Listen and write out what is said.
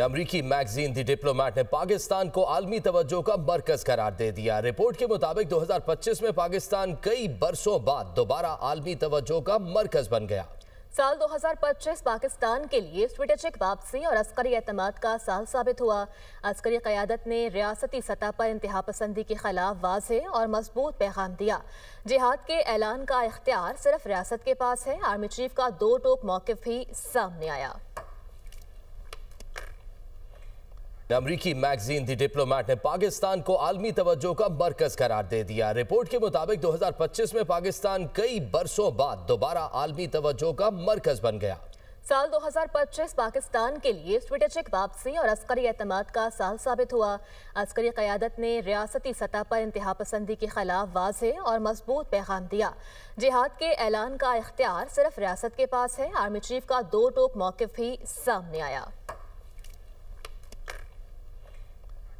امریکی میگزین دی ڈپلومیٹ نے پاکستان کو عالمی توجہ کا مرکز قرار دے دیا۔ رپورٹ کے مطابق 2025 میں پاکستان کئی برسوں بعد دوبارہ عالمی توجہ کا مرکز بن گیا۔ سال 2025 پاکستان کے لیے اسٹریٹجک واپسی اور عسکری اعتماد کا سال ثابت ہوا۔ عسکری قیادت نے ریاستی سطح پر انتہا پسندی کے خلاف واضح اور مضبوط پیغام دیا۔ جہاد کے اعلان کا اختیار صرف ریاست کے پاس ہے۔ آرمی چیف کا دو ٹوک موقف بھی سامنے آیا۔ امریکی میگزین دی ڈپلومیٹ نے پاکستان کو عالمی توجہ کا مرکز قرار دے دیا۔ رپورٹ کے مطابق 2025 میں پاکستان کئی برسوں بعد دوبارہ عالمی توجہ کا مرکز بن گیا۔ سال 2025 پاکستان کے لیے اسٹریٹجک واپسی اور عسکری اعتماد کا سال ثابت ہوا۔ عسکری قیادت نے ریاستی سطح پر انتہا پسندی کے خلاف واضح اور مضبوط پیغام دیا۔ جہاد کے اعلان کا اختیار صرف ریاست کے پاس ہے۔ آرمی چیف کا دو ٹوک موقف بھی سامنے آیا۔